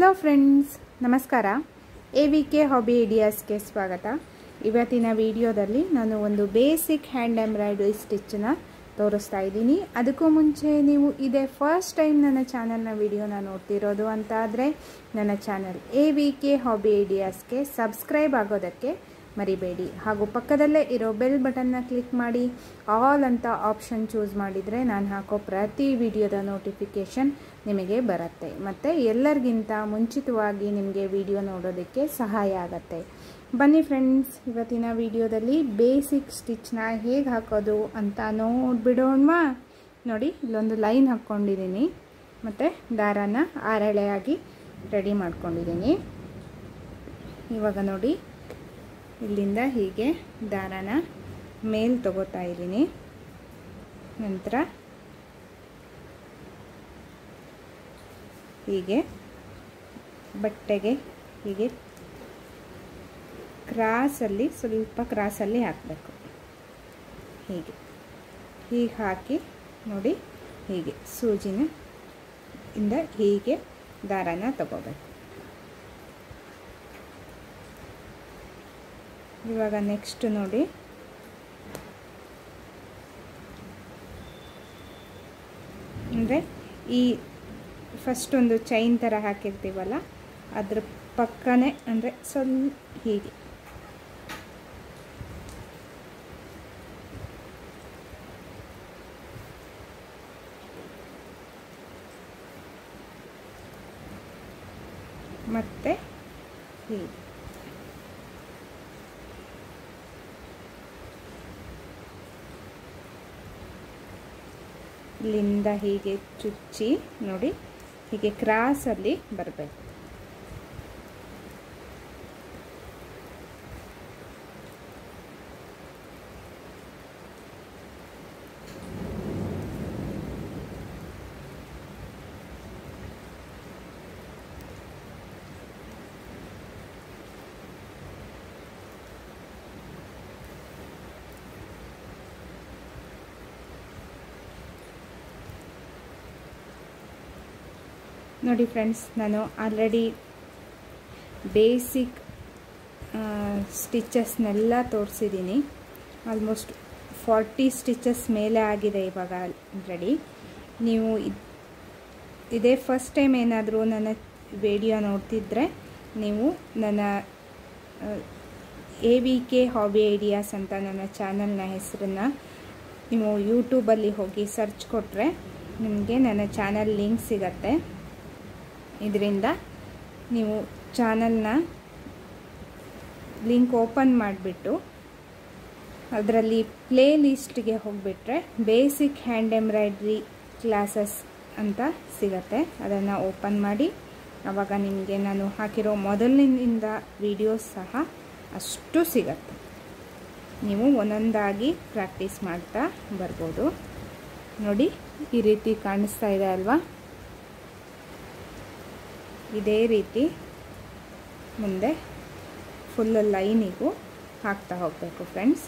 Hello friends, ನಮಸ್ಕಾರ. AVK hobby ಐಡಿಯಾಸ್ಗೆ ಸ್ವಾಗತ. ಇವತ್ತಿನ ವಿಡಿಯೋದಲ್ಲಿ ನಾನು ಒಂದು ಬೇಸಿಕ್ ಹ್ಯಾಂಡ್ ಎಂಬ್ರಾಯ್ಡರಿ ಸ್ಟಿಚ್ಚನ್ನು ತೋರಿಸ್ತಾ ಇದ್ದೀನಿ. ಅದಕ್ಕೂ ಮುಂಚೆ ನೀವು ಇದೇ ಫಸ್ಟ್ ಟೈಮ್ ನನ್ನ ಚಾನಲ್ನ ವಿಡಿಯೋನ ನೋಡ್ತಿರೋದು ಅಂತ ಆದರೆ ನನ್ನ ಚಾನಲ್ AVK ಹಾಬಿ ಐಡಿಯಾಸ್ಗೆ ಸಬ್ಸ್ಕ್ರೈಬ್ ಆಗೋದಕ್ಕೆ ಮರಿಬೇಡಿ. ಹಾಗೂ ಪಕ್ಕದಲ್ಲೇ ಇರೋ ಬೆಲ್ ಬಟನ್ನ ಕ್ಲಿಕ್ ಮಾಡಿ ಆಲ್ ಅಂತ ಆಪ್ಷನ್ ಚೂಸ್ ಮಾಡಿದರೆ ನಾನು ಹಾಕೋ ಪ್ರತಿ ವಿಡಿಯೋದ ನೋಟಿಫಿಕೇಷನ್ ನಿಮಗೆ ಬರುತ್ತೆ. ಮತ್ತು ಎಲ್ಲರಿಗಿಂತ ಮುಂಚಿತವಾಗಿ ನಿಮಗೆ ವಿಡಿಯೋ ನೋಡೋದಕ್ಕೆ ಸಹಾಯ ಆಗುತ್ತೆ. ಬನ್ನಿ ಫ್ರೆಂಡ್ಸ್, ಇವತ್ತಿನ ವಿಡಿಯೋದಲ್ಲಿ ಬೇಸಿಕ್ ಸ್ಟಿಚ್ನ ಹೇಗೆ ಹಾಕೋದು ಅಂತ ನೋಡಿಬಿಡೋಣವಾ. ನೋಡಿ, ಇಲ್ಲೊಂದು ಲೈನ್ ಹಾಕ್ಕೊಂಡಿದ್ದೀನಿ ಮತ್ತು ದಾರಾನ ಆರೆಳೆಯಾಗಿ ರೆಡಿ ಮಾಡ್ಕೊಂಡಿದ್ದೀನಿ. ಇವಾಗ ನೋಡಿ, ಇಲ್ಲಿಂದ ಹೀಗೆ ದಾರಾನ ಮೇಲ್ ತಗೋತಾ ಇದ್ದೀನಿ. ನಂತರ ಹೀಗೆ ಬಟ್ಟೆಗೆ ಹೀಗೆ ಕ್ರಾಸಲ್ಲಿ, ಸ್ವಲ್ಪ ಕ್ರಾಸಲ್ಲಿ ಹಾಕಬೇಕು. ಹೀಗೆ ಹಾಕಿ ನೋಡಿ, ಹೀಗೆ ಸೂಜಿನ ಇಂದ ಹೀಗೆ ದಾರಾನ ತಗೋಬೇಕು. ಇವಾಗ ನೆಕ್ಸ್ಟ್ ನೋಡಿ, ಅಂದರೆ ಈ ಫಸ್ಟ್ ಒಂದು ಚೈನ್ ಥರ ಹಾಕಿರ್ತೀವಲ್ಲ, ಅದ್ರ ಪಕ್ಕನೇ ಅಂದರೆ ಸ್ವಲ್ಪ ಹೀಗೆ ಮತ್ತೆ ಹೀಗೆ ಇಲ್ಲಿಂದ ಹೀಗೆ ಚುಚ್ಚಿ ನೋಡಿ, ಹೀಗೆ ಕ್ರಾಸಲ್ಲಿ ಬರಬೇಕು. ನೋಡಿ ಫ್ರೆಂಡ್ಸ್, ನಾನು ಆಲ್ರೆಡಿ ಬೇಸಿಕ್ ಸ್ಟಿಚಸ್ನೆಲ್ಲ ತೋರಿಸಿದ್ದೀನಿ. ಆಲ್ಮೋಸ್ಟ್ 40 ಸ್ಟಿಚಸ್ ಮೇಲೆ ಆಗಿದೆ ಇವಾಗ ಆಲ್ರೆಡಿ. ನೀವು ಇದೇ ಫಸ್ಟ್ ಟೈಮ್ ಏನಾದರೂ ನನ್ನ ವಿಡಿಯೋ ನೋಡ್ತಿದ್ರೆ ನೀವು ನನ್ನ AVK ಹಾಬಿ ಐಡಿಯಾಸ್ ಅಂತ ನನ್ನ ಚಾನಲ್ನ ಹೆಸರನ್ನು ನೀವು ಯೂಟ್ಯೂಬಲ್ಲಿ ಹೋಗಿ ಸರ್ಚ್ ಕೊಟ್ಟರೆ ನಿಮಗೆ ನನ್ನ ಚಾನಲ್ ಲಿಂಕ್ ಸಿಗತ್ತೆ. ಇದರಿಂದ ನೀವು ಚಾನಲ್ನ ಲಿಂಕ್ ಓಪನ್ ಮಾಡಿಬಿಟ್ಟು ಅದರಲ್ಲಿ ಪ್ಲೇ ಲಿಸ್ಟ್ಗೆ ಹೋಗಿಬಿಟ್ರೆ ಬೇಸಿಕ್ ಹ್ಯಾಂಡ್ ಎಂಬ್ರಾಯ್ಡ್ರಿ ಕ್ಲಾಸಸ್ ಅಂತ ಸಿಗತ್ತೆ. ಅದನ್ನು ಓಪನ್ ಮಾಡಿ ಆವಾಗ ನಿಮಗೆ ನಾನು ಹಾಕಿರೋ ಮೊದಲಿನಿಂದ ವಿಡಿಯೋಸ್ ಸಹ ಅಷ್ಟು ಸಿಗತ್ತೆ. ನೀವು ಒಂದೊಂದಾಗಿ ಪ್ರಾಕ್ಟೀಸ್ ಮಾಡ್ತಾ ಬರ್ಬೋದು. ನೋಡಿ, ಈ ರೀತಿ ಕಾಣಿಸ್ತಾ ಇದೆ ಅಲ್ವಾ? ಇದೇ ರೀತಿ ಮುಂದೆ ಫುಲ್ ಲೈನಿಗೂ ಹಾಕ್ತಾ ಹೋಗಬೇಕು ಫ್ರೆಂಡ್ಸ್.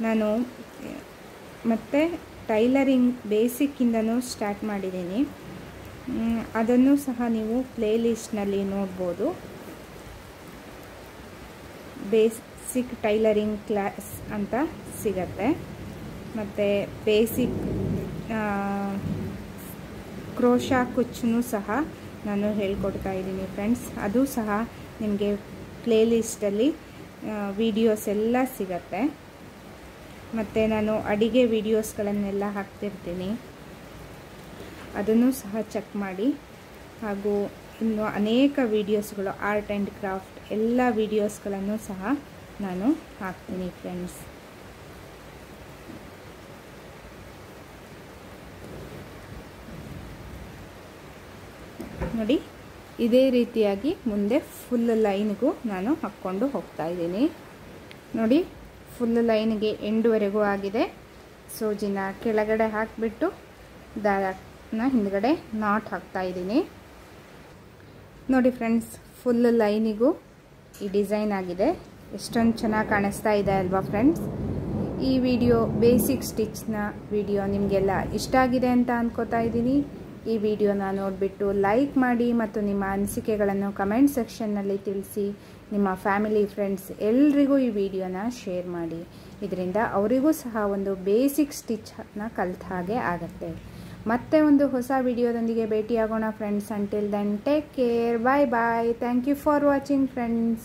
ನಾನು ಮತ್ತೆ ಟೈಲರಿಂಗ್ ಬೇಸಿಕ್ಕಿಂದನೂ ಸ್ಟಾರ್ಟ್ ಮಾಡಿದ್ದೀನಿ. ಅದನ್ನು ಸಹ ನೀವು ಪ್ಲೇ ಲಿಸ್ಟ್ನಲ್ಲಿ ನೋಡ್ಬೋದು. ಬೇಸಿಕ್ ಟೈಲರಿಂಗ್ ಕ್ಲಾಸ್ ಅಂತ ಸಿಗತ್ತೆ. ಮತ್ತು ಬೇಸಿಕ್ ಕ್ರೋಶಾ ಕುಚ್ಚೂ ಸಹ ನಾನು ಹೇಳ್ಕೊಡ್ತಾ ಇದ್ದೀನಿ ಫ್ರೆಂಡ್ಸ್. ಅದು ಸಹ ನಿಮಗೆ ಪ್ಲೇ ಲಿಸ್ಟಲ್ಲಿ ವಿಡಿಯೋಸ್ ಎಲ್ಲ ಸಿಗತ್ತೆ. ಮತ್ತು ನಾನು ಅಡಿಗೆ ವಿಡಿಯೋಸ್ಗಳನ್ನೆಲ್ಲ ಹಾಕ್ತಿರ್ತೀನಿ, ಅದನ್ನು ಸಹ ಚೆಕ್ ಮಾಡಿ. ಹಾಗೂ ಇನ್ನು ಅನೇಕ ವಿಡಿಯೋಸ್ಗಳು, ಆರ್ಟ್ ಆ್ಯಂಡ್ ಕ್ರಾಫ್ಟ್ ಎಲ್ಲ ವಿಡಿಯೋಸ್ಗಳನ್ನು ಸಹ ನಾನು ಹಾಕ್ತೀನಿ ಫ್ರೆಂಡ್ಸ್. ನೋಡಿ, ಇದೇ ರೀತಿಯಾಗಿ ಮುಂದೆ ಫುಲ್ ಲೈನ್ಗೂ ನಾನು ಹಾಕ್ಕೊಂಡು ಹೋಗ್ತಾ ಇದ್ದೀನಿ. ನೋಡಿ, ಫುಲ್ ಲೈನ್ಗೆ ಎಂಡ್ವರೆಗೂ ಆಗಿದೆ. ಸೂಜಿನ ಕೆಳಗಡೆ ಹಾಕಿಬಿಟ್ಟು ದಾರನ ಹಿಂದ್ಗಡೆ ನಾಟ್ ಹಾಕ್ತಾ ಇದ್ದೀನಿ. ನೋಡಿ ಫ್ರೆಂಡ್ಸ್, ಫುಲ್ ಲೈನಿಗೂ ಈ ಡಿಸೈನ್ ಆಗಿದೆ. ಎಷ್ಟೊಂದು ಚೆನ್ನಾಗಿ ಕಾಣಿಸ್ತಾ ಇದೆ ಅಲ್ವಾ ಫ್ರೆಂಡ್ಸ್? ಈ ವಿಡಿಯೋ ಬೇಸಿಕ್ ಸ್ಟಿಚ್ನ ವಿಡಿಯೋ ನಿಮಗೆಲ್ಲ ಇಷ್ಟ ಆಗಿದೆ ಅಂತ ಅಂದ್ಕೋತಾ ಇದ್ದೀನಿ. ಈ ವಿಡಿಯೋನ ನೋಡಿಬಿಟ್ಟು ಲೈಕ್ ಮಾಡಿ ಮತ್ತು ನಿಮ್ಮ ಅನಿಸಿಕೆಗಳನ್ನು ಕಮೆಂಟ್ ಸೆಕ್ಷನ್ನಲ್ಲಿ ತಿಳಿಸಿ. ನಿಮ್ಮ ಫ್ಯಾಮಿಲಿ ಫ್ರೆಂಡ್ಸ್ ಎಲ್ರಿಗೂ ಈ ವಿಡಿಯೋನ ಶೇರ್ ಮಾಡಿ. ಇದರಿಂದ ಅವರಿಗೂ ಸಹ ಒಂದು ಬೇಸಿಕ್ ಸ್ಟಿಚ್ಚನ್ನು ಕಲಿತ ಹಾಗೆ ಆಗುತ್ತೆ. ಮತ್ತೆ ಒಂದು ಹೊಸ ವಿಡಿಯೋದೊಂದಿಗೆ ಭೇಟಿಯಾಗೋಣ friends. Until then take care, bye bye. Thank you for watching friends.